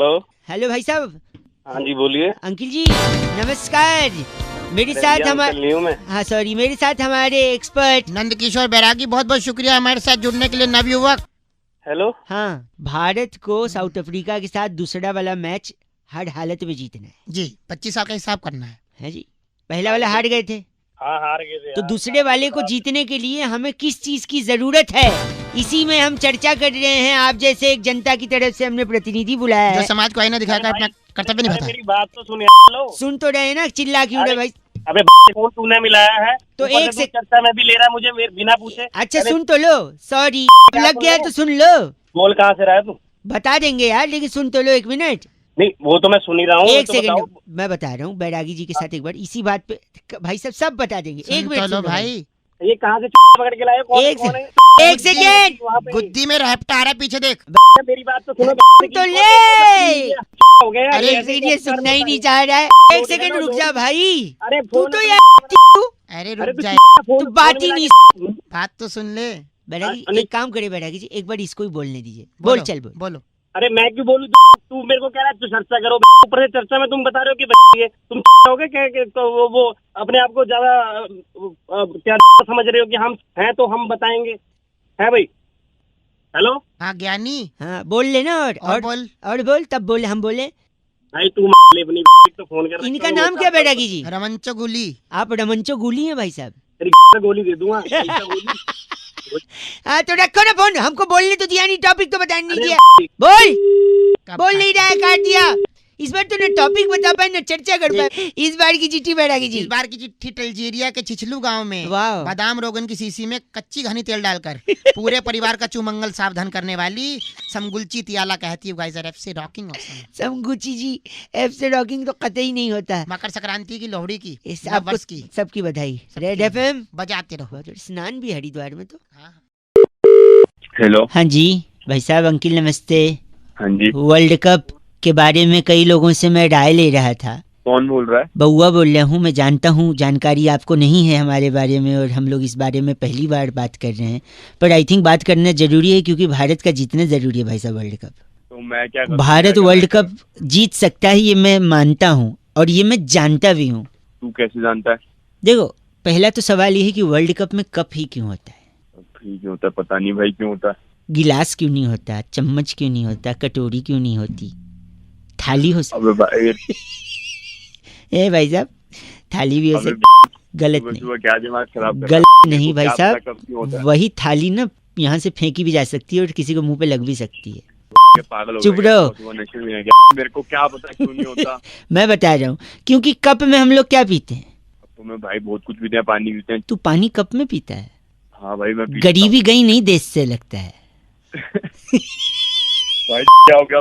Hello. Hello भाई साहब। हाँ जी बोलिए। अंकिल जी नमस्कार। मेरे साथ हमारे मेरे साथ हमारे एक्सपर्ट नंद किशोर बैरागी, बहुत बहुत शुक्रिया हमारे साथ जुड़ने के लिए नवयुवक। हेलो। हाँ, भारत को साउथ अफ्रीका के साथ दूसरा वाला मैच हर हालत में जीतना है जी, 25 साल का हिसाब करना है जी। पहला वाला हार गए थे, हाँ हार गए थे तो यार। दूसरे वाले को जीतने के लिए हमें किस चीज की जरूरत है, इसी में हम चर्चा कर रहे हैं। आप जैसे एक जनता की तरफ से हमने प्रतिनिधि बुलाया जो है। समाज को आईना दिखाकर अपना कर्तव्य अरे निभाता है। मेरी बात तो सुन यार। लो सुन तो रहे ना, चिल्ला क्यों रहे भाई? अबे फोन तूने मिलाया है तो ऊपर एक से तू चर्चा में भी ले रहा है मुझे बिना पूछे। अच्छा अरे सुन तो लो, सॉरी लग गया तो सुन लो। बोल कहाँ से रहा है तू? बता देंगे यार, लेकिन सुन तो लो, एक मिनट। नहीं वो तो मैं सुन ही रहा हूँ। एक तो सेकंड बताओ। मैं बता रहा हूँ बैरागी जी के साथ एक बार इसी बात पे भाई साहब सब बता देंगे। एक सुन मिनट तो लो सुन लो भाई, ये कहाँ से पकड़ के लाए? कौन एक कौन है? एक सेकेंड वहाँ पे गुद्दी में रहपटा आ रहा है, पीछे देख। मेरी बात तो सुनो। तो ले। हो गया यार, अरे ऐसे ये कैसे सुनना ही कर नहीं रहा चाह रहा है। एक लोड सेकंड है ना, रुक जा लोड। भाई। अरे तू फोन तो में यार अरे अरे रुक तू जाए, तू बात ही नहीं। बात तो सुन ले। बैरागी अरे- एक काम करे बैरागी जी, एक बार इसको ही बोलने दीजिए। बोल बोलो, चल बोल। बोलो। अरे मैं क्यों बोलूं? तू मेरे को कह रहा है तू चर्चा करो, ऊपर से चर्चा में तुम बता रहे हो कि ये तुम हो गए क्या? तो वो अपने आप को ज्यादा क्या समझ रहे हो कि हम हैं तो हम बताएंगे, है भाई? हेलो हाँ ज्ञानी, हाँ बोल लेना और बोल। और बोल तब बोले हम बोले। भाई तू अपनी तो फोन कर रहा है। इनका नाम क्या बैरागी जी? रमंचो गुली। आप रमंचो गुली हैं भाई साहब? तेरी गोली दे दूंगा। ऐसा गोली। हाँ तो रखो ना फोन, हमको बोलने तो दिया नहीं, टॉपिक तो बताने नहीं अरे दिया। बोल कब बोल नहीं रहा है, काट दिया। इस बार तो ना टॉपिक बता पाए ना चर्चा कर पाए। इस बार की चिट्ठी बैरागी जी। इस बार की चिट्ठी अल्जीरिया के छिछलू गांव में वाह। बादाम रोगन की शीशी में कच्ची घनी तेल डालकर पूरे परिवार का चुमंगल सावधान करने वाली समगुलची तियाला कहती है गाइस एफ से रॉकिंग ऑसम। समगुची जी एफ से रॉकिंग तो कतई नहीं होता है। मकर संक्रांति की, लोहड़ी की, इस नव आपको वर्ष की सबकी बधाई। सबकी रेड एफएम बजाते रहो। स्नान भी हरिद्वार में तो। हाँ। हेलो। हाँ जी भाई साहब, अंकिल नमस्ते। हाँ जी वर्ल्ड कप के बारे में कई लोगों से मैं राय ले रहा था। कौन बोल रहा है? बउआ बोल रहा हूँ। मैं जानता हूँ जानकारी आपको नहीं है हमारे बारे में, और हम लोग इस बारे में पहली बार बात कर रहे हैं, पर आई थिंक बात करना जरूरी है क्योंकि भारत का जीतना जरूरी है भाई साहब। वर्ल्ड कप तो मैं क्या करूं? भारत वर्ल्ड कप जीत सकता है, ये मैं मानता हूँ और ये मैं जानता भी हूँ। तू कैसे जानता है? देखो पहला तो सवाल ये है कि वर्ल्ड कप में कप ही क्यों होता है? ठीक होता है, पता नहीं भाई क्यों होता है। गिलास क्यों नहीं होता? चम्मच क्यों नहीं होता? कटोरी क्यों नहीं होती? थाली हो अबे भाई ए भाई साहब, थाली भी हो अबे सकती। गलत नहीं, सुबह क्या दिमाग खराब कर रहा है? गलत नहीं देखो भाई क्या साहब। पता कब क्यों होता है। वही थाली ना यहाँ से फेंकी भी जा सकती है और किसी को मुंह पे लग भी सकती है। क्या पागल हो चुप गया? रहो। सुबह नशे में है क्या? मेरे को क्या पता क्यों नहीं होता। मैं बता रहा हूँ क्योंकि कप में हम लोग क्या पीते हैं? तो मैं भाई बहुत कुछ पीते हैं, पानी पीते हैं। तू पानी कप में पीता है? हाँ भाई मैं पीता गरीबी गई नहीं देश से लगता है। हूँ। भाई क्या हो गया?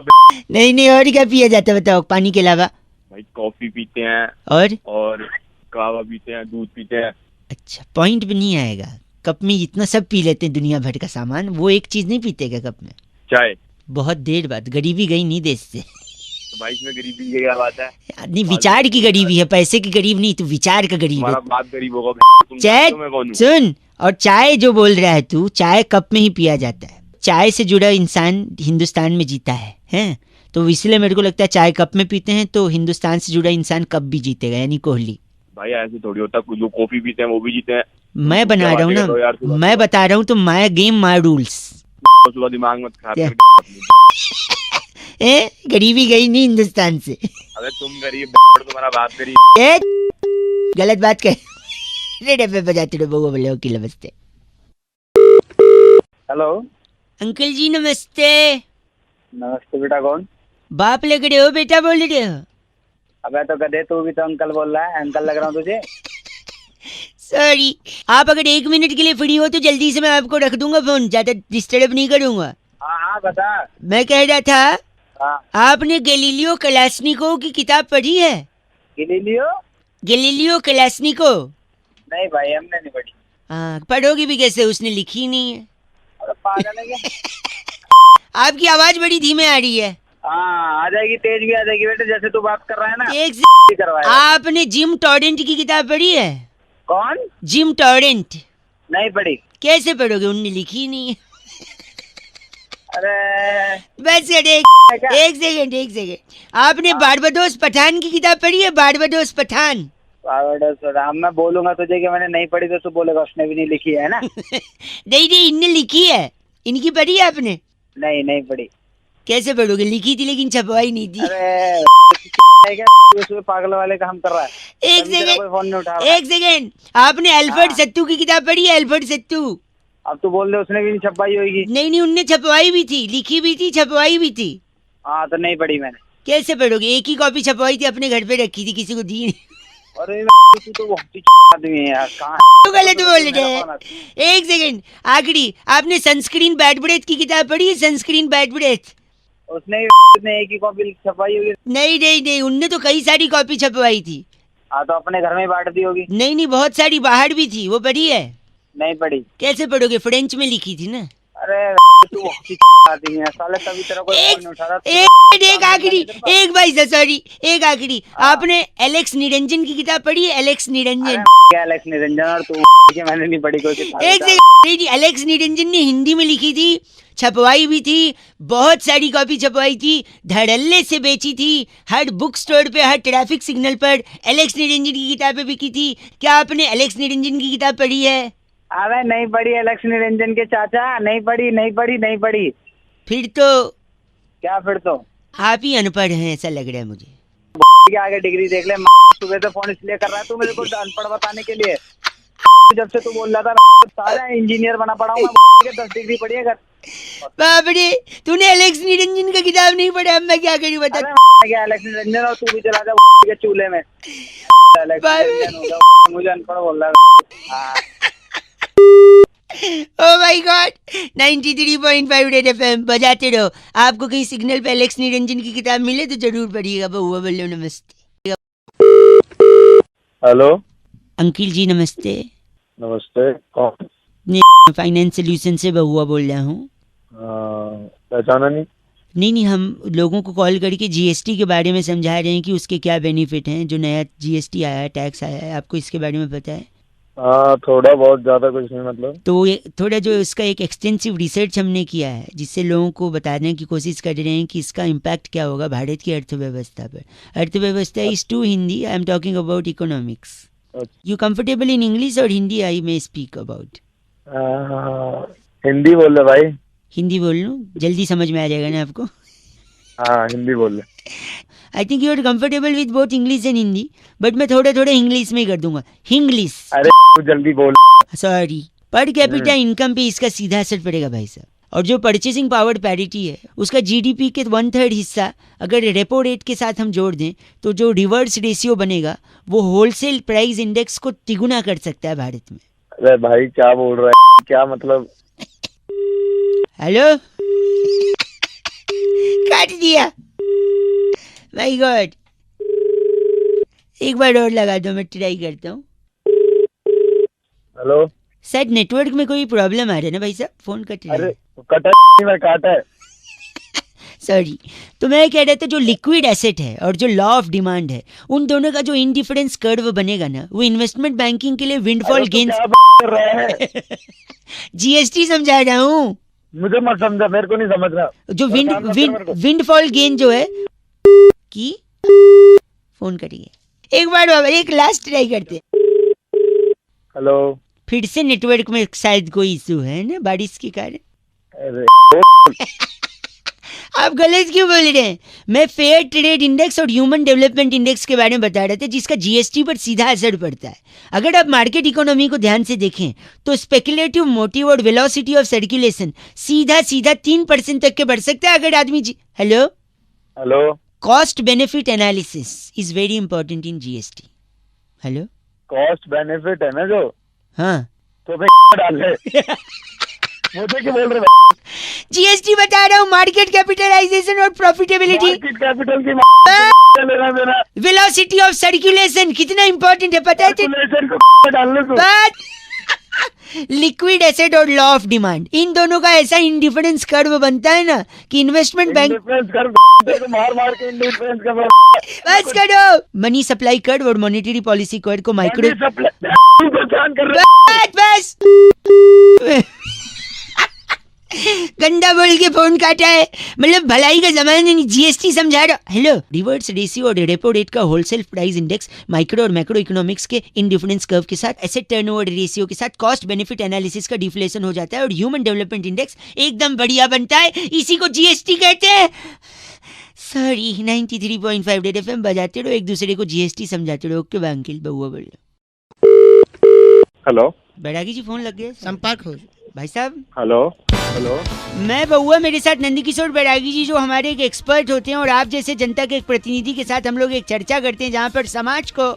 नहीं नहीं, और क्या पिया जाता है बताओ पानी के अलावा? भाई कॉफी पीते हैं और कहवा पीते हैं, दूध पीते हैं। अच्छा पॉइंट भी नहीं आएगा। कप में इतना सब पी लेते हैं दुनिया भर का सामान, वो एक चीज नहीं पीते क्या कप में? चाय। बहुत देर बाद। गरीबी गई नहीं देश से। तो भाई इसमें गरीबी की क्या बात है? नहीं, विचार की गरीबी है, पैसे की गरीब नहीं, तू विचार का गरीब है। तुम्हारा बाप गरीब होगा। तुम चाय जानते हो मैं कौन हूँ? सुन, और चाय जो बोल रहा है तू, चाय कप में ही पिया जाता है। चाय से जुड़ा इंसान हिंदुस्तान में जीता है? तो इसलिए मेरे को लगता है चाय कप में पीते हैं तो हिंदुस्तान से जुड़ा इंसान कब भी जीतेगा, यानी कोहली। भाई ऐसे थोड़ी होता, जो कॉफी पीते हैं वो भी जीते हैं। मैं बना रहा हूँ ना, मैं बता रहा हूँ तो माय गेम माय रूल्स। सुबह दिमाग मत खराब क्या? कर। गरीबी गई नहीं हिंदुस्तान से। अबे तुम गरीब, तुम्हारा बाप गरीब। ए, गलत बात कर। रेड एफएम बजाते रहो बउआ बोले ओके नमस्ते। हेलो। अंकल जी नमस्ते। नमस्ते बेटा, कौन? बाप लग रहे हो बेटा बोल रहे हो? अबे तो गधे, तू भी तो अंकल बोल रहा है। अंकल लग रहा हूँ तुझे? सॉरी, आप अगर 1 मिनट के लिए फ्री हो तो जल्दी से मैं आपको रख दूंगा फोन, ज्यादा डिस्टर्ब नहीं करूंगा। हाँ हाँ बता। मैं कह रहा था, हाँ। आपने गैलीलियो कलास्निकोव की किताब पढ़ी है? गैलीलियो कलास्निकोव? नहीं भाई, हमने नहीं पढ़ी। हाँ, पढ़ोगी भी कैसे, उसने लिखी नहीं है। अरे पागल है क्या? आपकी आवाज बड़ी धीमे आ रही है। हाँ आ जाएगी, तेज भी आ जाएगी बेटे, जैसे तू बात कर रहा है ना। एक से करवाएगा। आपने जिम टॉरेंट की किताब पढ़ी है? कौन? Gym torrent? नहीं पढ़ी। कैसे पढ़ोगे, उनने लिखी नहीं है। अरे बस कर एक सेकंड आपने बारबाडोस पठान की किताब पढ़ी है? बारबाडोस पठान। अब मैं बोलूंगा तुझे कि मैंने नहीं पढ़ी तो तू बोलेगा उसने भी नहीं लिखी है ना। नहीं इनने लिखी है। इनकी पढ़ी है आपने? नहीं पढ़ी। कैसे पढ़ोगे? लिखी थी लेकिन छपवाई नहीं थी। अरे उसमें पागल वाले काम कर रहा है। एक सेकंड आपने अल्फ्रेड सत्तू की किताब पढ़ी है? अल्फ्रेड सत्तू। अब तू बोल दे उसने भी नहीं छपवाई होगी। नहीं उनने छपवाई भी थी, लिखी भी थी, छपवाई भी थी। हाँ तो नहीं पढ़ी मैंने। कैसे पढ़ोगे? एक ही कॉपी छपवाई थी, अपने घर पे रखी थी, किसी को दी नहीं। अरे तू तो बहुत ही आदमी है यार। कहाँ तो गलत बोल रहे हैं। एक सेकंड आखिरी, आपने सनस्क्रीन बैड ब्रेथ की किताब पढ़ी है? Sunscreen bad breath. उसने एक ही कॉपी छपवाई होगी। नहीं उनने तो कई सारी कॉपी छपवाई थी। हाँ तो अपने घर में बांट दी होगी। नहीं बहुत सारी बाहर भी थी, वो पढ़ी है? नहीं पढ़ी। कैसे पढ़ोगे? फ्रेंच में लिखी थी ना। अरे तू बहुत ही आदमी है साले, तभी तेरा कोई फोन नहीं उठा रहा। एक आखिरी, एक भाई सॉरी, एक आखिरी, आपने एलेक्स निरंजन की किताब पढ़ी है? एलेक्स निरंजन। क्या एलेक्स निरंजन? और तू मैंने नहीं पढ़ी कोई किताब। एक सेकंड, एलेक्स निरंजन ने हिंदी में लिखी थी, छपवाई भी थी, बहुत सारी कॉपी छपवाई थी, धड़ल्ले से बेची थी, हर बुक स्टोर पे, हर ट्रैफिक सिग्नल पर एलेक्स निरंजन की किताबें बिकी थी। क्या आपने एलेक्स निरंजन की किताब पढ़ी है? अरे नहीं पढ़ी एलेक्स निरंजन के चाचा, नहीं पढ़ी। फिर तो क्या फिर तो आप ही अनपढ़ हैं ऐसा लग रहा है मुझे। के आगे डिग्री देख ले। सुबह से फोन इसलिए कर रहा है तू मेरे को अनपढ़ बताने के लिए। जब से तू बोल रहा था सारा इंजीनियर बना पड़ा हूँ मैं। 10 डिग्री पढ़ी है। बाप रे, तूने एलेक्स निरंजन का किताब नहीं पढ़ा? अब मैं क्या करूँ बता। क्या एलेक्स निरंजन? और तू भी चला जा के चूल्हे में। मुझे अनपढ़ बोल रहा है। Oh my God, 93.5 red FM बजाते रहो। आपको कहीं सिग्नल पे एलेक्स निरंजन की किताब मिले तो जरूर पढ़िएगा। बहुआ बोलो नमस्ते। हेलो अंकिल जी नमस्ते। नमस्ते, कौन? फाइनेंस सोल्यूशन से बहुआ बोल रहा हूँ। पहचाना नहीं। नहीं हम लोगों को कॉल करके जीएसटी के बारे में समझा रहे हैं कि उसके क्या बेनिफिट हैं। जो नया जीएसटी आया है, टैक्स आया है, आपको इसके बारे में पता है? हाँ थोड़ा बहुत, ज्यादा कुछ नहीं मतलब। तो ये थोड़ा जो इसका एक एक्सटेंसिव रिसर्च हमने किया है, जिससे लोगों को बताने की कोशिश कर रहे हैं कि इसका इम्पैक्ट क्या होगा भारत की अर्थव्यवस्था पर। अर्थव्यवस्था is to Hindi, I am talking about economics. You comfortable in English और Hindi? I may speak about Hindi बोल रहे भाई। हिंदी बोल लूँ? जल्दी समझ में आ जाएगा ना आपको? हाँ हिंदी बोल रहे। I think you are comfortable with both English and Hindi, but मैं थोड़ा इंग्लिश में ही कर दूंगा। इंग्लिश। अरे जल्दी बोल। सॉरी। पर कैपिटा इनकम पे इसका सीधा असर पड़ेगा भाई साहब। और जो परचेसिंग पावर पैरिटी है, उसका जीडीपी के 1/3 हिस्सा अगर रेपो रेट के साथ हम जोड़ दें तो जो रिवर्स रेशियो बनेगा वो होलसेल प्राइस इंडेक्स को तिगुना कर सकता है भारत में। अरे भाई क्या बोल रहा है? क्या मतलब? हेलो, काट दिया। माय गॉड, एक बार और लगा दो, मैं ट्राई करता हूँ। हेलो, शायद नेटवर्क में कोई प्रॉब्लम आ रहा है ना भाई साहब, फोन कट रहा है। अरे कटा नहीं, मैं काटा है। सॉरी। तो मैं कह रहा था जो लिक्विड एसेट है और जो लॉ ऑफ डिमांड है, उन दोनों का जो इंडिफरेंस कर्व बनेगा ना, वो इन्वेस्टमेंट बैंकिंग के लिए विंडफॉल गेन। जीएसटी समझा रहा हूँ। मुझे मत समझा, मेरे को नहीं समझ रहा। जो विंडफॉल गेन जो है की फोन करिए एक बार बाबा, एक लास्ट ट्राई करते। हेलो, फिर से नेटवर्क में शायद कोई इशू है ना बारिश के कारण। अरे आप गलत क्यों बोल रहे हैं? मैं फेयर ट्रेड इंडेक्स और ह्यूमन डेवलपमेंट इंडेक्स के बारे में बता रहे थे, जिसका जीएसटी पर सीधा असर पड़ता है। अगर आप मार्केट इकोनॉमी को ध्यान से देखें तो स्पेकुलेटिव मोटिव और वेलोसिटी ऑफ सर्कुलेशन सीधा 3% तक के बढ़ सकता है अगर आदमी hello hello, cost benefit analysis is very important in GST. Hello, cost benefit है ना जो? हाँ तो भाई डाल है। मुझे क्यों बोल रहे? जीएसटी बता रहा हूँ, मार्केट कैपिटलाइजेशन और प्रॉफिटेबिलिटी। मार्केट कैपिटल की लेना देना, वेलोसिटी ऑफ सर्कुलेशन कितना इंपॉर्टेंट है पता है? सर्कुलेशन को डालने को। लिक्विड एसेट और लॉ ऑफ डिमांड, इन दोनों का ऐसा इंडिफरेंस कर्व बनता है ना कि इन्वेस्टमेंट बैंक मार के इंडिफरेंस कर। बस करो। मनी सप्लाई कर्व और मॉनेटरी पॉलिसी कर्व को माइक्रो पहचान कर रहे। बस गंदा बोल के फोन काटा है, मतलब भलाई का जमाना नहीं, जीएसटी समझा रहा। हेलो, रिवर्स रेशियो और रेपो रेट का होलसेल प्राइस इंडेक्स माइक्रो और मैक्रो इकोनॉमिक्स के इंडिफरेंस कर्व के साथ एसेट टर्नओवर रेशियो के साथ कॉस्ट बेनिफिट एनालिसिस का डिफ्लेशन हो जाता है और ह्यूमन डेवलपमेंट इंडेक्स एकदम बढ़िया बनता है। इसी को जीएसटी कहते हैं। सॉरी, 93.5 रेड एफएम बजाते रहो, एक दूसरे को जीएसटी समझाते रहो। ओके अंकिल, बउआ बोल हेलो, बैरागी जी, फोन लग गया, संपर्क हो भाई साहब। हेलो हेलो, मैं बउआ, मेरे साथ नंदकिशोर बैरागी जी जो हमारे एक एक्सपर्ट होते हैं और आप जैसे जनता के एक प्रतिनिधि के साथ हम लोग एक चर्चा करते हैं जहाँ पर समाज को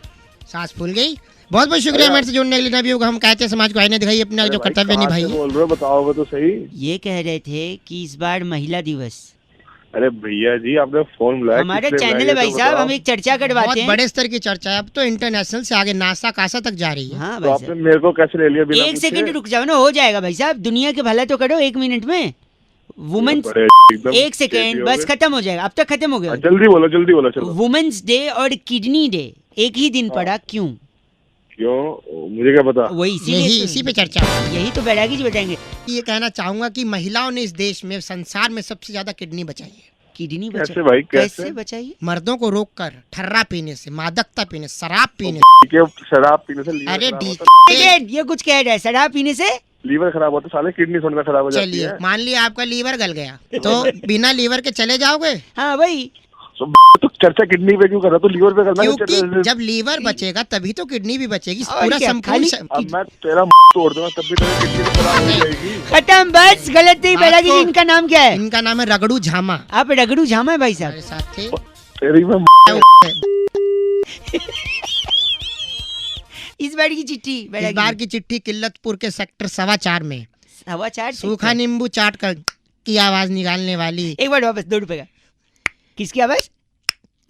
सांस फूल गई। बहुत बहुत शुक्रिया हमारे से जुड़ने के लिए। भी होगा, हम कहते हैं समाज को आईने दिखाई, अपना जो कर्तव्य निभाइए। बोल रहे हो, बताओगे तो सही। ये कह रहे थे कि इस बार महिला दिवस। अरे भैया जी, आपने फोन बुलाया, हमारा चैनल है भाई साहब, हम एक चर्चा करवाते बहुत हैं। बड़े स्तर की चर्चा है, अब तो इंटरनेशनल से आगे नासा कासा तक जा रही है। हाँ तो भाई आपने साहब, मेरे को कैसे ले लिया बिना एक पूछे? सेकंड रुक जाओ ना, हो जाएगा भाई साहब, दुनिया के भला तो करो 1 मिनट में। वुमेन्स, बड़े एकदम एक सेकंड बस, खत्म हो जाएगा, अब तक खत्म हो गया। जल्दी बोलो चलो। वुमेन्स डे और किडनी डे एक ही दिन पड़ा, क्यों? क्यों, मुझे क्या पता। वही इसी पे चर्चा है। यही तो बैरागी जी बताएंगे। ये कहना चाहूंगा कि महिलाओं ने इस देश में, संसार में सबसे ज्यादा किडनी बचाई है। किडनी कैसे भाई, कैसे बचाइए? मर्दों को रोककर ठर्रा पीने से, मादकता पीने, शराब पीने शराब पीने से लीवर अरे खराब डी होता है। ये कुछ कह रहा है, शराब पीने से लीवर खराब होता है साले, किडनी थोड़ा खराब हो जाती चलिए, है। मान लिया आपका लीवर गल गया, तो बिना लीवर के चले जाओगे? हाँ वही, तो चर्चा किडनी पे क्यों कर रहा, तो लीवर पे करना। क्योंकि जब लीवर बचेगा तभी तो किडनी भी बचेगी। और पूरा क्या, संपूर्ण अब मैं तेरा तोड़ दूंगा तब भी तेरी किडनी तो खराब हो जाएगी। खत्म, बस गलत नहीं। बैरागी जी, इनका नाम क्या है? इनका नाम है रगड़ू झामा। आप रगड़ू झामा है भाई साहब? हमारे साथ थे। तेरी मैं इस बार की चिट्ठी, इस बार की चिट्ठी किल्लतपुर के सेक्टर 4.25 में हवा चाट सूखा नींबू चाट कर की आवाज निकालने वाली, एक बार वापस 2 रुपए का। किसकी आवाज?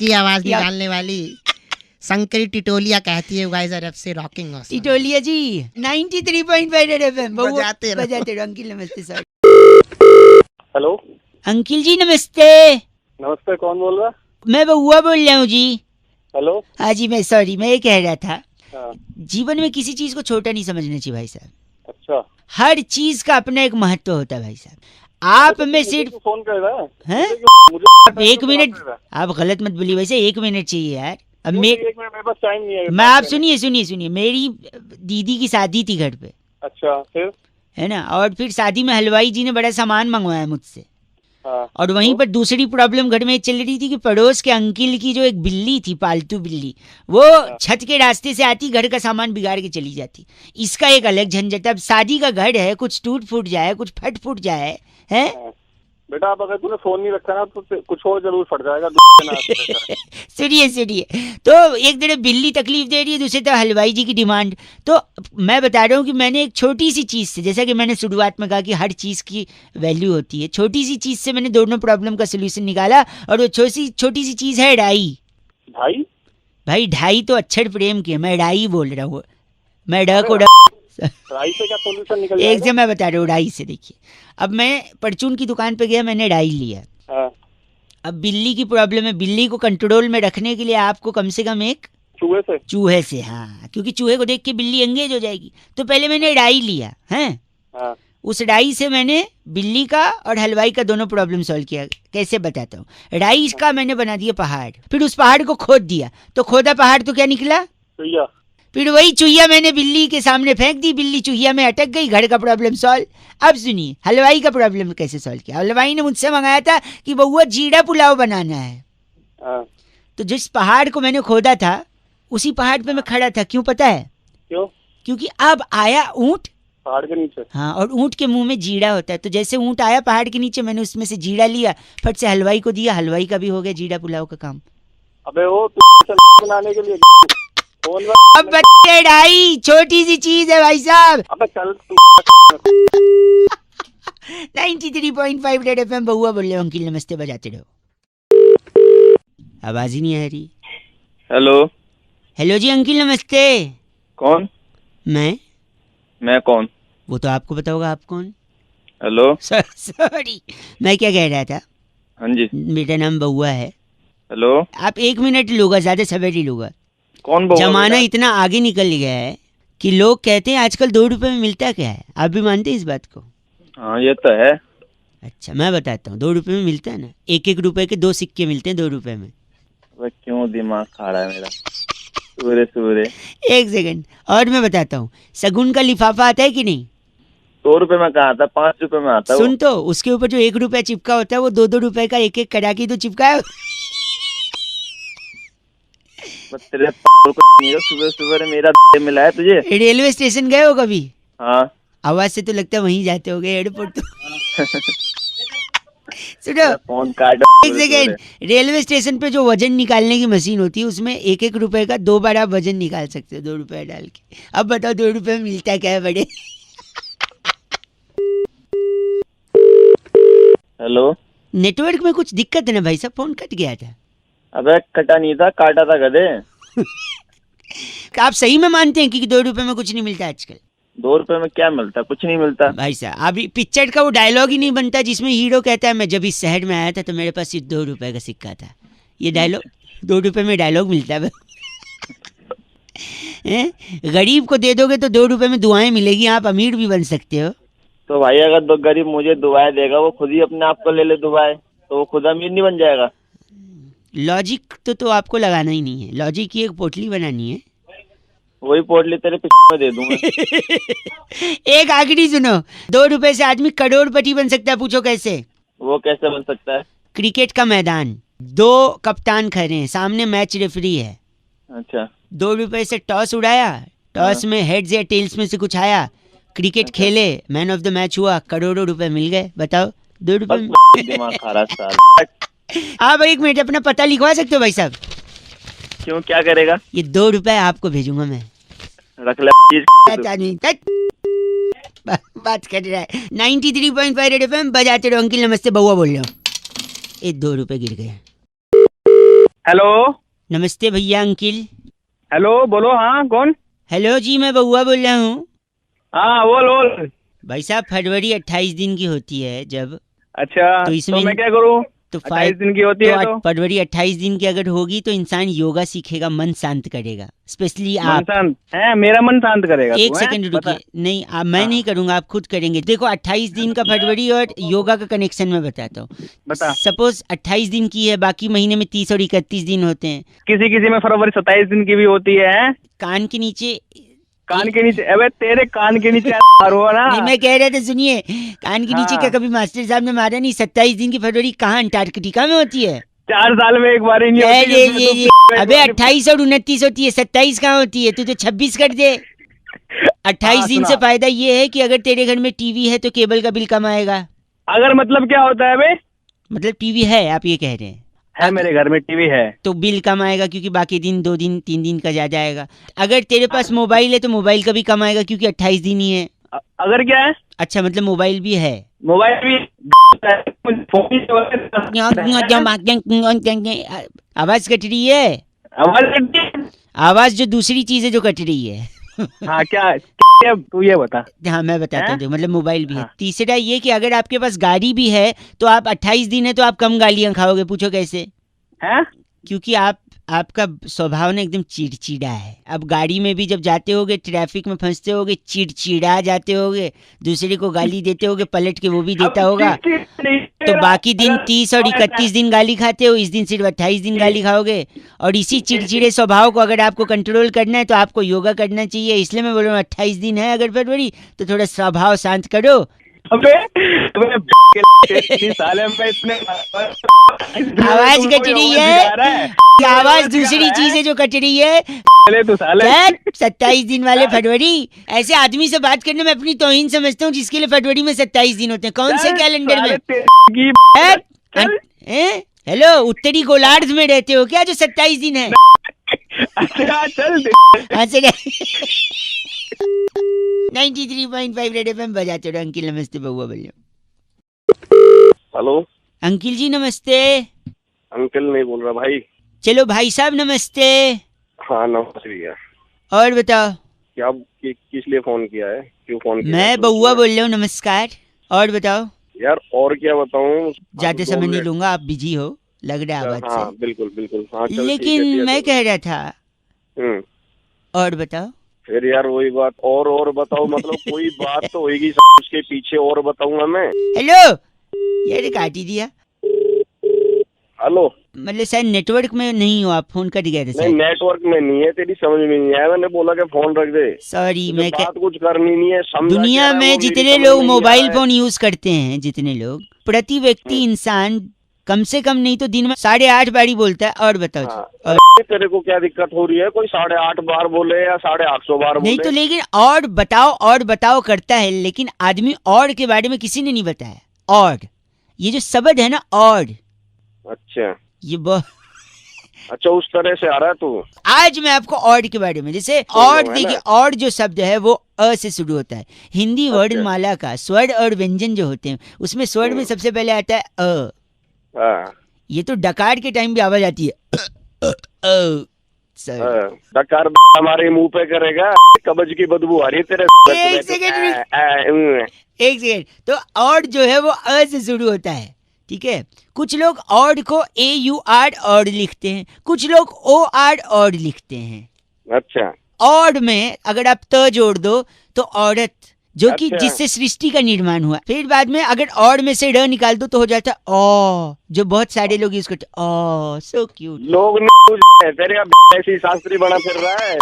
की आवाज निकालने वाली संकरी टिटोलिया कहती है, guys are FC rocking us. टिटोलिया जी 93.5 रेड एफएम बजाते रहो। बजाते रहो। अंकिल नमस्ते सर। हेलो, अंकिल जी नमस्ते। नमस्ते, कौन बोल रहा है? मैं बउआ बोल रहा हूँ जी। हेलो, हाँ जी, मैं सॉरी, मैं ये कह रहा था, हाँ, जीवन में किसी चीज को छोटा नहीं समझना चाहिए भाई साहब। अच्छा, हर चीज का अपना एक महत्व होता है भाई साहब। आप में सिर्फ फोन कर रहा है? हैं? मुझे 1 मिनट, आप गलत मत बोलिए, वैसे 1 मिनट चाहिए यार। अब एक मिनट, मेरे पास टाइम नहीं है। मैं आप सुनिए, मेरी दीदी की शादी थी घर पे, अच्छा, फिर? है ना, और फिर शादी में हलवाई जी ने बड़ा सामान मंगवाया मुझसे। हाँ, और वहीं पर दूसरी प्रॉब्लम घर में चल रही थी कि पड़ोस के अंकिल की जो एक बिल्ली थी, पालतू बिल्ली, वो छत के रास्ते से आती, घर का सामान बिगाड़ के चली जाती। इसका एक अलग झंझट। अब शादी का घर है, कुछ टूट फूट जाए, कुछ फट फूट जाए, है बेटा, अब अगर तूने फोन नहीं रखा ना तो कुछ और जरूर फट जाएगा। सुनिए, तो एक तरफ बिल्ली तकलीफ दे रही है, दूसरी तरफ हलवाई जी की डिमांड। तो मैं बता रहा हूँ कि मैंने एक छोटी सी चीज से, जैसा कि मैंने शुरुआत में कहा कि हर चीज की वैल्यू होती है, छोटी सी चीज से मैंने दोनों प्रॉब्लम का सोल्यूशन निकाला। और वो छोटी सी चीज है ढाई। भाई ढाई तो अक्षर प्रेम की है, मैं ढाई बोल रहा हूँ। मैं ढ को राई से क्या सॉल्यूशन निकल एक जाएगा? से मैं बता रहा हूँ ढाई से। देखिए, अब मैं परचून की दुकान पे गया, मैंने ढाई लिया। हाँ, अब बिल्ली की प्रॉब्लम है, बिल्ली को कंट्रोल में रखने के लिए आपको कम से कम एक चूहे से, हाँ, क्योंकि चूहे को देख के बिल्ली एंगेज हो जाएगी। तो पहले मैंने ढाई लिया है, हाँ, उस ढाई से मैंने बिल्ली का और हलवाई का दोनों प्रॉब्लम सॉल्व किया। कैसे बताता हूँ। ढाई का मैंने बना दिया पहाड़, फिर उस पहाड़ को खोद दिया, तो खोदा पहाड़ तो क्या निकला? चुहिया। फिर वही चुहिया मैंने बिल्ली के सामने फेंक दी, बिल्ली चुहिया में अटक गई, घर का प्रॉब्लम सॉल्व। अब सुनिए हलवाई का प्रॉब्लम कैसे सॉल्व किया। हलवाई ने मुझसे मंगाया था कि बउआ जीरा पुलाव बनाना है। हाँ, तो जिस पहाड़ को मैंने खोदा था उसी पहाड़ पे मैं खड़ा था। क्यों पता है? क्यों? क्योंकि अब आया ऊंट पहाड़ के नीचे। हाँ, और ऊंट के मुंह में जीरा होता है। तो जैसे ऊंट आया पहाड़ के नीचे, मैंने उसमें से जीरा लिया, फट से हलवाई को दिया, हलवाई का भी हो गया जीरा पुलाव का काम। अबे वो बनाने के लिए फोन। अब बच्चे ढाई छोटी सी चीज है भाई साहब। अबे चल 93.5 रेड एफएम बउआ बोल रहे हो। अंकिल नमस्ते बजाते रहो। आवाज ही नहीं आ रही। हेलो जी अंकिल नमस्ते। कौन? मैं कौन? वो तो आपको पता होगा, आप कौन? हेलो, सॉरी, मैं क्या कह रहा था। हाँ जी, मेरा नाम बउआ है। हेलो, आप 1 मिनट लूंगा, ज्यादा सवेर ही लूंगा। कौन बउआ? जमाना इतना आगे निकल गया है कि लोग कहते हैं आजकल 2 रुपए में मिलता क्या है। आप भी मानते हैं इस बात को? हाँ ये तो है। अच्छा मैं बताता हूँ, 2 रुपए में मिलता है ना, 1-1 रुपए के 2 सिक्के मिलते हैं 2 रुपए में। अबे क्यों दिमाग खा रहा है मेरा सूरे सूरे। 1 सेकंड और मैं बताता हूँ, शगुन का लिफाफा आता है कि नहीं? 2 रुपए में कहाँ आता, 5 रुपए में आता है वो। सुन तो, उसके ऊपर जो 1 रुपया चिपका होता है वो 2-2 रुपए का 1-1 करा के तो चिपका है। बस तेरे सुबह सुबह मेरा मिला है तुझे। रेलवे स्टेशन गए हो कभी? हाँ आवाज से तो लगता है वहीं जाते होगे, एयरपोर्ट तो। सुनो, फोन काट। 1 सेकंड, रेलवे स्टेशन पे जो वजन निकालने की मशीन होती है उसमें 1-1 रुपए का 2 बार आप वजन निकाल सकते हो, 2 रुपए डाल के। अब बताओ 2 रुपए में मिलता क्या है बड़े? हेलो, नेटवर्क में कुछ दिक्कत है ना भाई साहब, फोन कट गया था। अबे कटा नहीं था, काटा था गधे। आप सही में मानते हैं कि 2 रुपए में कुछ नहीं मिलता आजकल? 2 रुपए में क्या मिलता, कुछ नहीं मिलता भाई साहब अभी पिक्चर का वो डायलॉग ही नहीं बनता जिसमें हीरो कहता है मैं जब इस शहर में आया था तो मेरे पास सिर्फ 2 रुपए का सिक्का था। ये डायलॉग 2 रुपए में डायलॉग मिलता है। गरीब को दे दोगे तो 2 रुपए में दुआएं मिलेगी, आप अमीर भी बन सकते हो। तो भाई अगर दो गरीब मुझे दुआएं देगा, वो खुद ही अपने आप को ले ले दुआएं, तो वो खुद अमीर नहीं बन जाएगा। लॉजिक तो आपको लगाना ही नहीं है, लॉजिक की एक पोटली बनानी है। वही पोटली तेरे पीछे में दे दूंगा। एक आखिरी सुनो, 2 रुपए से आदमी करोड़पति बन सकता है, पूछो कैसे? वो कैसे बन सकता है? क्रिकेट का मैदान, 2 कप्तान खड़े हैं, सामने मैच रेफरी है। अच्छा 2 रुपए से टॉस उड़ाया, टॉस में हेड्स या टेल्स में से कुछ आया, क्रिकेट खेले, मैन ऑफ द मैच हुआ, करोड़ों रुपए मिल गए। बताओ 2 रुपए में। दिमाग खा रहा साल। आप 1 मिनट अपना पता लिखवा सकते हो भाई साहब? क्यों, क्या करेगा? ये 2 रुपए आपको भेजूंगा मैं। रख ले आदमी बात कर रहा है। 93.5 रेड एफएम बजाते रहो। अंकिल नमस्ते, बउआ बोल रहा हूँ। ये 2 रुपए गिर गए। हेलो नमस्ते भैया अंकिल। हेलो, बोलो। हाँ कौन? हेलो जी, मैं बउआ बोल रहा हूँ। हाँ बोल बोल। भाई साहब फरवरी 28 दिन की होती है जब, अच्छा तो इसमें मैं क्या करूँ? तो 28 दिन की होती है तो फरवरी 28 दिन की अगर होगी तो इंसान योगा सीखेगा, मन शांत करेगा। स्पेशली मन आप। शांत है, मेरा मन शांत करेगा। 1 सेकंड रुकिए, नहीं मैं नहीं करूंगा, आप खुद करेंगे। देखो 28 दिन का फरवरी और योगा का कनेक्शन मैं बताता हूँ। बता। सपोज 28 दिन की है, बाकी महीने में 30 और 31 दिन होते हैं। किसी किसी में फरवरी 27 दिन की भी होती है। कान के नीचे, कान के नीचे? अबे तेरे कान के नीचे मारो ना। नहीं मैं कह रहा था सुनिए, कान के नीचे हाँ। क्या कभी मास्टर साहब ने मारा नहीं? 27 दिन की फरवरी कहाँ अंटार्कटिका में होती है? 4 साल में एक बार ही नहीं होती ये है, ये अबे 28 और 29 होती है, 27 कहाँ होती है? तू तो 26 कर दे। 28 दिन से फायदा ये है कि अगर तेरे घर में टीवी है तो केबल का बिल कम आएगा। अगर मतलब क्या होता है बे? मतलब टीवी है, आप ये कह रहे हैं? है, मेरे घर में टीवी है तो बिल कम आएगा क्योंकि बाकी दिन 2 दिन 3 दिन का ज्यादा आएगा। अगर तेरे पास मोबाइल है तो मोबाइल का भी कम आएगा क्योंकि 28 दिन ही है। अगर क्या है? अच्छा मतलब मोबाइल भी है। मोबाइल भी आवाज कट रही है, आवाज जो दूसरी चीज है जो कट रही है। हाँ क्या तू ये बता। हाँ मैं बताता हूँ, मतलब मोबाइल भी है। हाँ। तीसरा ये कि अगर आपके पास गाड़ी भी है तो आप 28 दिन है तो आप कम गालियां खाओगे। पूछो कैसे? है क्योंकि आपका स्वभाव ना एकदम चिड़चिड़ा है। अब गाड़ी में भी जब जाते होगे, ट्रैफिक में फंसते होगे, चिड़चिड़ा जाते होगे, दूसरे को गाली देते होगे, पलट के वो भी देता होगा। तो बाकी दिन 30 और 31 दिन गाली खाते हो, इस दिन सिर्फ 28 दिन गाली खाओगे। और इसी चिड़चिड़े स्वभाव को अगर आपको कंट्रोल करना है तो आपको योगा करना चाहिए। इसलिए मैं बोल रहा हूँ 28 दिन है अगर फरवरी, तो थोड़ा स्वभाव शांत करो। साले में इतने आवाज कट रही है, आवाज दूसरी चीज है जो कट रही है। तू साले 27 दिन वाले फरवरी, ऐसे आदमी से बात करने में अपनी तौहीन समझता हूँ जिसके लिए फरवरी में 27 दिन होते हैं। कौन से कैलेंडर में? हेलो, उत्तरी गोलार्ध में रहते हो क्या जो 27 दिन है? अच्छा चल 93.5 रेड एफएम बजाते रहो। अंकिल नमस्ते, बउआ बोलिए। हेलो अंकिल जी नमस्ते। अंकल नहीं बोल रहा भाई। चलो भाई साहब नमस्ते। हाँ नमस्ते भैया। और बताओ क्या किस लिए फोन किया है, क्यों फोन किया है? मैं बउआ बोल रहा हूँ, नमस्कार। और बताओ यार और क्या बताऊँ, ज्यादा समय नहीं लूंगा, आप बिजी हो लग रहा है आवाज हाँ से। बिल्कुल बिल्कुल। हाँ चल लेकिन ठीक है, मैं कह रहा था, और बताओ। फिर यार वही बात और बताओ, मतलब कोई बात तो होगी उसके पीछे और बताऊंगा मैं। हेलो यार काट ही दिया। हेलो। मतलब शायद नेटवर्क में नहीं हो आप, फोन कट गया था नहीं शायद। नेटवर्क में नहीं है, तेरी समझ में नहीं आया, मैंने बोला कि फोन रख दे। सॉरी, मुझे मैं बात कुछ करनी नहीं है, समझा दुनिया क्या रहा है, में वो मेरी जितने समझ लोग में नहीं आ मोबाइल रहा है। फोन यूज करते हैं, जितने लोग, प्रति व्यक्ति इंसान कम से कम नहीं तो दिन में 8.5 बारी बोलता है। और बताओ जी। हाँ। और अरे तेरे को क्या दिक्कत हो रही है? कोई 8.5 बार बोले या 850 बार नहीं बोले? तो लेकिन और बताओ करता है, लेकिन आदमी और के बारे में किसी ने नहीं बताया। और ये जो शब्द है ना, और अच्छा ये बहुत अच्छा, उस तरह से आ रहा है तू। आज मैं आपको और के बारे में, जैसे सुन लो, और है ना? देखिए, और जो शब्द है वो अ से शुरू होता है। हिंदी वर्णमाला का स्वर और व्यंजन जो होते हैं, उसमें स्वर में सबसे पहले आता है अ। हाँ ये तो डकार के टाइम भी आवाज आती है सर। हाँ। डकार हमारे मुंह पे करेगा, कब्ज की बदबू आ रही है तेरे। एक सेकंड एक सेकंड। तो और जो है वो अ से शुरू होता है, ठीक है। कुछ लोग और को AUR और लिखते हैं, कुछ लोग OR और लिखते हैं। अच्छा और में अगर आप त जोड़ दो तो औरत, जो कि अच्छा। जिससे सृष्टि का निर्माण हुआ। फिर बाद में अगर और में से र निकाल दो तो हो जाता है ओ, जो बहुत सारे लोग यूज करते हैं। ओ सो क्यूट। लोग तेरे अब ऐसी शास्त्री बना फिर रहा है।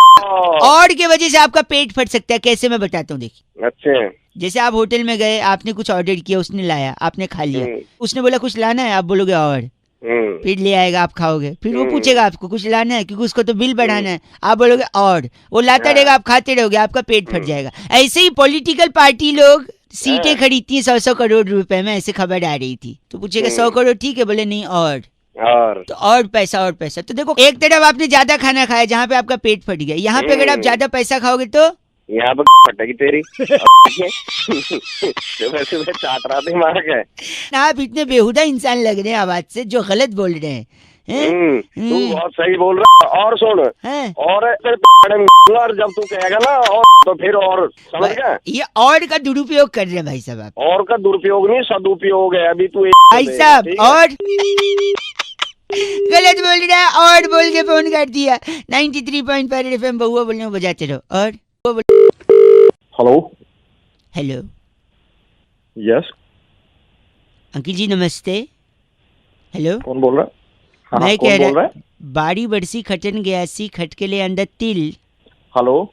और के वजह से आपका पेट फट सकता है। कैसे, मैं बताता हूँ, देखिए। अच्छा जैसे आप होटल में गए, आपने कुछ ऑर्डर किया, उसने लाया, आपने खा लिया, उसने बोला कुछ लाना है, आप बोलोगे और, फिर ले आएगा, आप खाओगे, फिर वो पूछेगा आपको कुछ लाना है क्योंकि उसको तो बिल बढ़ाना है, आप बोलोगे और, वो लाता रहेगा, आप खाते रहोगे, आपका पेट फट जाएगा। ऐसे ही पॉलिटिकल पार्टी लोग सीटें खरीदती हैं 100-100 करोड़ रुपए में, ऐसे खबर आ रही थी। तो पूछेगा 100 करोड़ ठीक है, बोले नहीं और तो और पैसा। तो देखो, एक तरफ आपने ज्यादा खाना खाया जहाँ पे आपका पेट फट गया, यहाँ पे अगर आप ज्यादा पैसा खाओगे तो यहाँ पे फटेगी तेरी। वैसे मैं चाट रहा थी मार के। आप इतने बेहुदा इंसान लग रहे हैं आवाज से, जो गलत बोल रहे हैं। तू बहुत सही बोल रहा है। और सुन, हैं? और जब तू कहेगा ना और, तो फिर और समझ गया। ये और का दुरुपयोग कर रहे हैं भाई साहब आप। और का दुरुपयोग नहीं, सदुपयोग है। अभी तू भाई साहब और गलत बोल रहा है, और बोल के फोन कर दिया। 93.5 FM बहुआ बोलने में बजाते रहो। और हेलो हेलो यस, अंकिल जी नमस्ते। हेलो, कौन बोल रहा है? हाँ, मैं कौन कह बोल रहा रहा, है? बाड़ी बरसी खटन गयासी खटके ले अंदर तिल। हेलो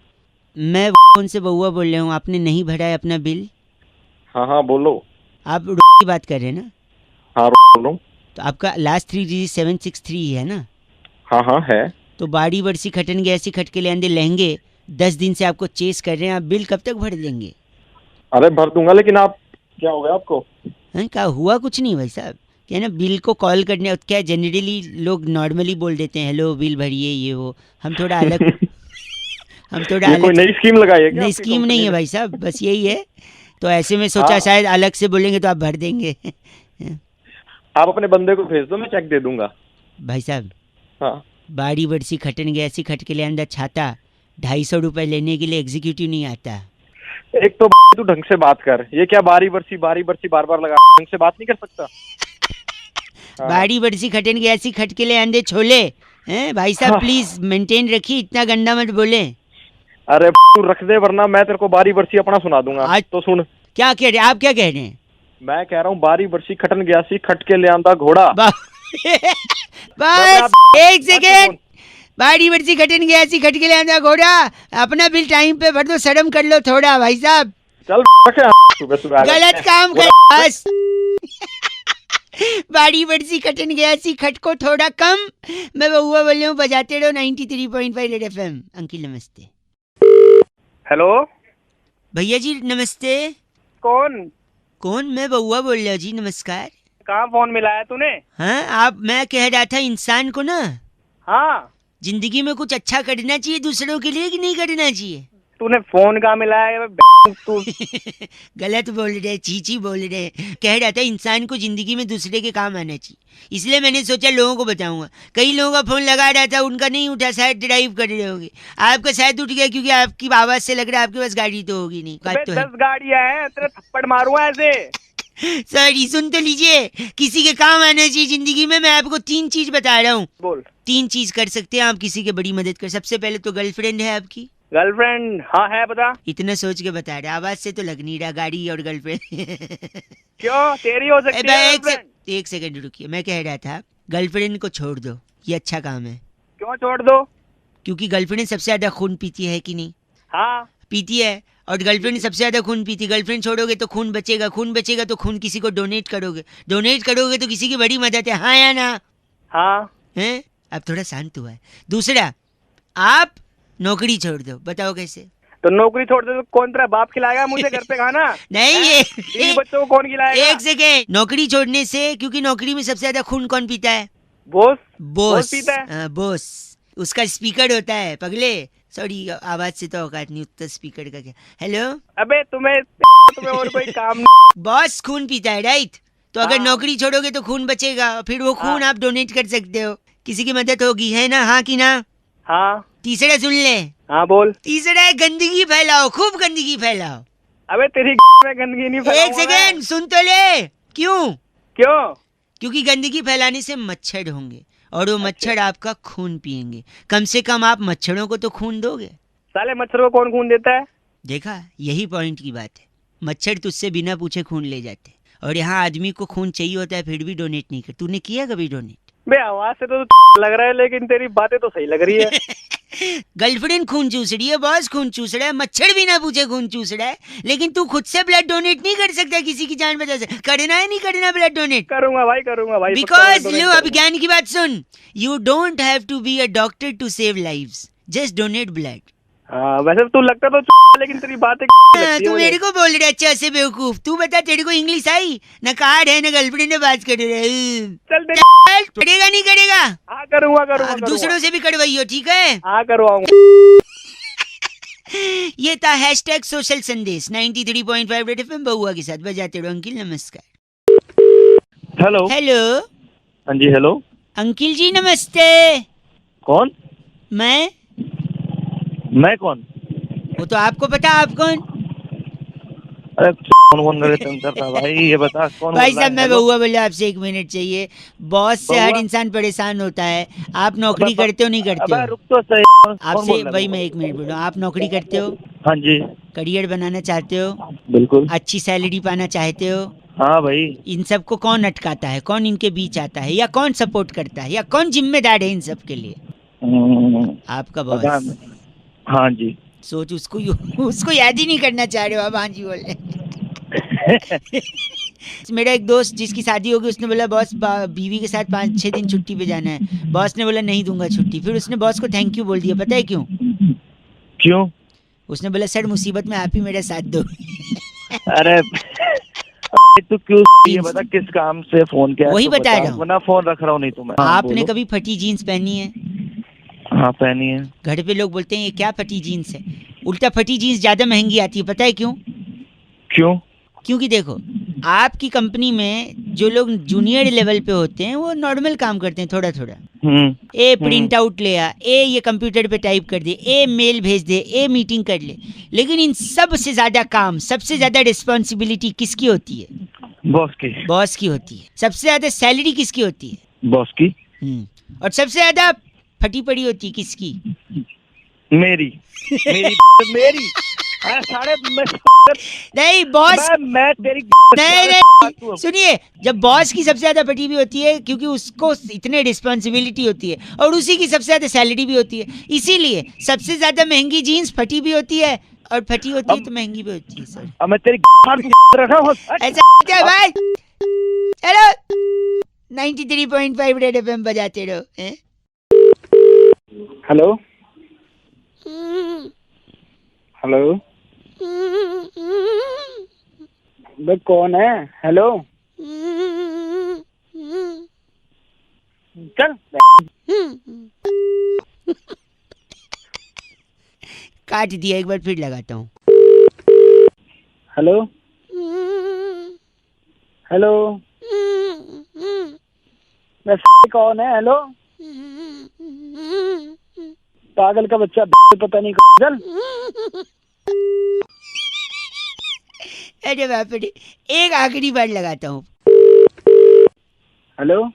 मैं उनसे बहुआ बोल रहा हूँ, आपने नहीं भरा है अपना बिल। हाँ बोलो। आप की बात कर रहे हैं ना? हाँ बोल रहा हूँ। तो आपका लास्ट 3 डिजिट 763 है ना? हाँ है। तो बाड़ी बरसी खटन गयासी खटके ले अंदर लहंगे 10 दिन से आपको चेस कर रहे हैं, आप बिल कब तक भर देंगे? अरे भर दूंगा, लेकिन आप क्या हो गया आपको? क्या हुआ? कुछ नहीं भाई साहब, क्या ना, बिल को कॉल करने, क्या जनरली लोग नॉर्मली बोल देते हैं हेलो बिल भरिए ये वो, हम थोड़ा अलग हम थोड़ा ये कोई अलग नई स्कीम लगाई है क्या? नहीं, आपकी स्कीम कंपनी नहीं है ने? भाई साहब, बस यही है। तो ऐसे में सोचा हाँ। शायद अलग से बोलेंगे तो आप भर देंगे। आप अपने बंदे को भेज दो, मैं चेक दे दूंगा। भाई साहब, हाँ बाड़ी बरसी खटन गयासी खटके ले अंदर छाता 250 रुपए लेने के लिए एग्जीक्यूटिव नहीं आता। एक तो तू ढंग से बात कर, ये क्या बारी बरसी बार बार लगा, ढंग से बात नहीं कर सकता? हाँ। बाड़ी बरसी खटन गयासी खटके ले अंदर छोले हैं भाई साहब, हाँ। प्लीज मेंटेन रखिए, इतना गंदा मत बोले। अरे तू रख दे, वरना मैं तेरे को बारी बरसी अपना सुना दूंगा। आज- तो सुन, क्या कह रहे हैं आप? क्या कह रहे हैं? मैं कह रहा हूँ बारी बरसी खटन गयासी खटके ले आंदा घोड़ा। बस एक सेकेंड। बाड़ी बरसी खटन गयासी खटके ले आंदा घोड़ा, अपना बिल टाइम पे भर दो, शर्म कर लो थोड़ा भाई साहब। चल सुबह सुबह गलत काम कर बस। बाड़ी बरसी खटन गयासी खट को थोड़ा कम। मैं बहुआ बोल रहा हूँ, बजाते रहो 93.5 FM। अंकिल नमस्ते। हेलो भैया जी नमस्ते। कौन? मैं बहुआ बोल रहा हूँ जी, नमस्कार। कहाँ फोन मिलाया तूने? हाँ, आप, मैं कह रहा था इंसान को ना हाँ, जिंदगी में कुछ अच्छा करना चाहिए दूसरों के लिए कि नहीं करना चाहिए? तूने फोन कहाँ मिलाया? तू गलत बोल रहे, चीची बोल रहे। कह रहा था इंसान को जिंदगी में दूसरे के काम आना चाहिए, इसलिए मैंने सोचा लोगों को बताऊंगा। कई लोगों का फोन लगा रहा था, उनका नहीं उठा, शायद ड्राइव कर रहे होंगे। आपका शायद उठ गया, क्योंकि आपकी आवाज से लग रहा है आपके पास गाड़ी तो होगी नहीं। बात तो है। 10 गाड़ियां हैं, तेरे थप्पड़ मारूंगा ऐसे। सॉरी, सुन तो लीजिए, किसी के काम आना चाहिए जिंदगी में। मैं आपको 3 चीज बता रहा हूँ। बोल। 3 चीज कर सकते हैं आप किसी की बड़ी मदद कर। सबसे पहले तो गर्लफ्रेंड है आपकी, गर्लफ्रेंड हाँ है, बता। इतना सोच के बता रहा, आवाज से तो लग नहीं रहा गाड़ी और गर्लफ्रेंड। क्यों, तेरी हो सकती है गर्लफ्रेंड। एक सेकंड रुकिए, मैं कह रहा था गर्लफ्रेंड को छोड़ दो, ये अच्छा काम है। क्यों छोड़ दो? क्योंकि गर्लफ्रेंड सबसे ज्यादा खून पीती है कि नहीं? हाँ पीती है, और गर्लफ्रेंड सबसे ज्यादा खून पीती। गर्लफ्रेंड छोड़ोगे तो खून बचेगा, खून बचेगा तो खून किसी को डोनेट करोगे, डोनेट करोगे तो किसी की बड़ी मदद है। हाँ या ना? हाँ। हैं? अब थोड़ा शांत हुआ है। दूसरा, आप नौकरी छोड़ दो, बताओ कैसे? तो नौकरी छोड़ दे तो कौन तेरा बाप खिलाएगा मुझे घर पे खाना? नहीं, हैं? बीवी बच्चों को कौन खिलाएगा? एक सेकेंड, नौकरी छोड़ने से, क्योंकि नौकरी में सबसे ज्यादा खून कौन पीता है? बॉस। बॉस पीता है। हाँ, बॉस। उसका स्पीकर होता है पगले। सॉरी, आवाज से तो औकात नहीं उतना, स्पीकर का क्या। हेलो, अबे तुम्हें और कोई काम नहीं? बॉस खून पीता है, राइट? तो अगर हाँ। नौकरी छोड़ोगे तो खून बचेगा, फिर वो खून हाँ। आप डोनेट कर सकते हो, किसी की मदद होगी, है ना? हाँ कि ना? हाँ। तीसरा सुन ले। हाँ बोल। तीसरा है गंदगी फैलाओ, खूब गंदगी फैलाओ। अबे तेरी में गंदगी नहीं एक फैलाऊंगा सेकेंड, मैं। सुन तो ले। क्यों? क्यों? क्योंकि गंदगी फैलाने से मच्छर होंगे, और वो मच्छर आपका खून पिएंगे। कम से कम आप मच्छरों को तो खून दोगे। साले मच्छर को कौन खून देता है? देखा, यही पॉइंट की बात है। मच्छर तुझसे बिना पूछे खून ले जाते, और यहाँ आदमी को खून चाहिए होता है फिर भी डोनेट नहीं कर। तूने किया कभी डोनेट? बे आवाज से तो लग रहा है, लेकिन तेरी बातें तो सही लग रही है। गर्लफ्रेंड खून चूस रही है, बॉस खून चूस रहा है, मच्छर बिना पूछे खून चूस रहा है, लेकिन तू खुद से ब्लड डोनेट नहीं कर सकता किसी की जान बचा से। करना है नहीं करना ब्लड डोनेट? करूंगा भाई, करूंगा भाई। बिकॉज लो, अब ज्ञान की बात सुन। You don't have to be a doctor to save lives, just donate blood. हाँ, वैसे तू लगता तो लेकिन तेरी बातें लगती है तू मुझे। मेरे को बोल रहा अच्छा से बेवकूफ। तू बता, तेरे को इंग्लिश आई? न कार्ड है न गर्लफ्रेंड ने बात कर रहे। चल दे। करेगा नहीं करेगा? हाँ करूंगा करूंगा दूसरों से भी करवाइयो, ठीक है? हाँ करवाऊंगा। ये था हैशटैग सोशल संदेश 93.5 रेड एफएम बहुआ के साथ। बजाते रहो अंकिल, नमस्कार। हेलो। हेलो हाँ जी, हेलो। अंकिल जी नमस्ते। कौन? मैं कौन? वो तो आपको पता, आप कौन? अरे कौन बोल रहे तुम करता भाई, ये बता कौन भाई बोल रहा साहब, है? मैं हेलो? बहुआ बोला, आपसे 1 मिनट चाहिए। बॉस से हर बहुआ? इंसान परेशान होता है। आप नौकरी अबे, करते हो नहीं करते अबे हो? रुक तो सही। कौन आपसे बोल रहा है? भाई मैं 1 मिनट बोल रहा हूँ। आप नौकरी करते हो, हाँ जी, करियर बनाना चाहते हो, बिल्कुल। अच्छी सैलरी पाना चाहते हो, हाँ भाई। इन सब को कौन अटकाता है? कौन इनके बीच आता है, या कौन सपोर्ट करता है, या कौन जिम्मेदार है इन सब के लिए? आपका पता बॉस। नहीं। हाँ जी। सोच, उसको याद ही नहीं करना चाह रहे हो आप। हाँ जी बोल रहे। मेरा एक दोस्त जिसकी शादी होगी, उसने बोला बॉस बीवी के साथ 5-6 दिन छुट्टी पे जाना है। बॉस ने बोला नहीं दूंगा छुट्टी। फिर उसने बॉस को थैंक यू बोल दिया, पता है क्यों? क्यों? उसने बोला सर मुसीबत में आप ही मेरा साथ दो। अरे तू क्यों ये बता किस काम से फोन किया? वही तो बता रहा हूँ। वरना फोन रख रहा हूँ नहीं तो मैं। आपने बोलो। कभी फटी जीन्स पहनी है? हाँ पहनी है। घर पे लोग बोलते हैं ये क्या फटी जीन्स है। उल्टा फटी जीन्स ज्यादा महंगी आती है, पता है क्यों? क्यों? क्योंकि देखो, आपकी कंपनी में जो लोग जूनियर लेवल पे होते हैं वो नॉर्मल काम करते हैं, थोड़ा थोड़ा। ए प्रिंट आउट ले आ, ए ये कंप्यूटर पे टाइप कर दे, ए मेल भेज दे, ए मीटिंग कर ले। लेकिन इन सब से ज्यादा काम, सबसे ज्यादा रिस्पॉन्सिबिलिटी किसकी होती है? बॉस की। बॉस की होती है। सबसे ज्यादा सैलरी किसकी होती है? बॉस की। और सबसे ज्यादा फटी पड़ी होती है किसकी? मेरी। मेरी मेरी। साढ़े नहीं बॉस, मैं तेरी नहीं सुनिए, जब बॉस की सबसे ज्यादा फटी भी होती है क्योंकि उसको इतने रिस्पॉन्सिबिलिटी होती है, और उसी की सबसे ज्यादा सैलरी भी होती है। इसीलिए सबसे ज्यादा महंगी जीन्स फटी भी होती है, और फटी होती है तो महंगी भी होती है। सर अब मैं तेरी रखा हूँ ऐसा क्या भाई? चलो 93.5 रेड एफएम बजाते रहो। हेलो हेलो, बे कौन है? हेलो चल। काट दिया, एक बार फिर लगाता हूँ। हेलो हेलो, बे कौन है? हेलो पागल का बच्चा, पता नहीं चल। अरे बाप रे, एक आखिरी बार लगाता हूँ। हेलो,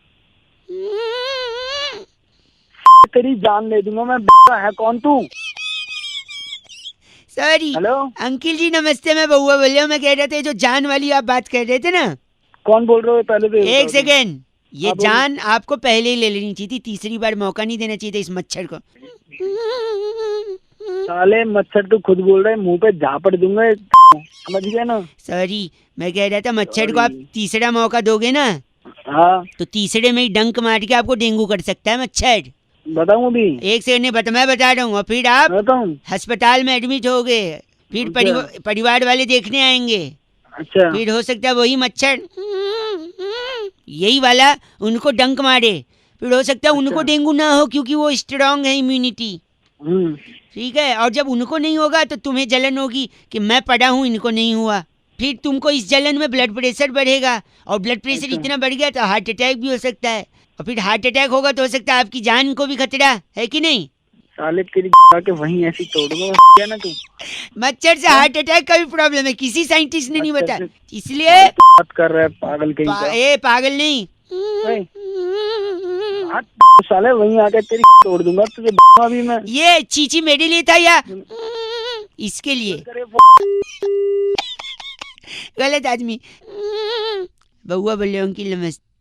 तेरी जान ले दूंगा मैं। है कौन तू? सॉरी हेलो, अंकिल जी नमस्ते, मैं बउआ बोल रहा हूँ। मैं कह रहा था ये जो जान वाली आप बात कर रहे थे ना, कौन बोल रहे हो पहले तो ये एक बताओ तुम। सेकेंड, ये हाँ, बोलो। जान आपको पहले ही ले लेनी चाहिए थी, तीसरी बार मौका नहीं देना चाहिए था इस मच्छर को। साले मच्छर तू खुद बोल रहा है, मुंह पे झापड़ दूंगा, समझ गया ना। सॉरी, मैं कह रहा था मच्छर को आप Sorry। तीसरा मौका दोगे ना, हाँ तो तीसरे में ही डंक मार के आपको डेंगू कर सकता है मच्छर। बताऊं अभी, एक सेकंड नहीं मैं बता रहा हूँ, और फिर आप बताऊं। अस्पताल में एडमिट हो गए, फिर अच्छा। परिवार वाले देखने आएंगे, अच्छा, फिर हो सकता है वही मच्छर यही वाला उनको डंक मारे, फिर हो सकता है उनको अच्छा। डेंगू ना हो क्योंकि वो स्ट्रांग है इम्यूनिटी। हम्म, ठीक है, और जब उनको नहीं होगा तो तुम्हें जलन होगी कि मैं पड़ा हूँ इनको नहीं हुआ, फिर तुमको इस जलन में ब्लड प्रेशर बढ़ेगा, और ब्लड प्रेशर अच्छा। इतना बढ़ गया तो हार्ट अटैक भी हो सकता है, और फिर हार्ट अटैक होगा तो हो सकता है आपकी जान को भी खतरा है कि नहीं। साले तेरी के वहीं ऐसी तोड़ दूंगा क्या ना तू। मच्छर से हार्ट अटैक का भी प्रॉब्लम है, किसी साइंटिस्ट ने नहीं मच्छर बताया, से- इसलिए बात कर रहा है पागल कहीं का। ए पागल नहीं, हाथ साले वहीं आके तेरी तोड़ दूंगा तुझे अभी मैं। ये चीची मेरे लिए था या इसके लिए? करे गलत आदमी। बउआ बोल रहे हो कि नमस्ते।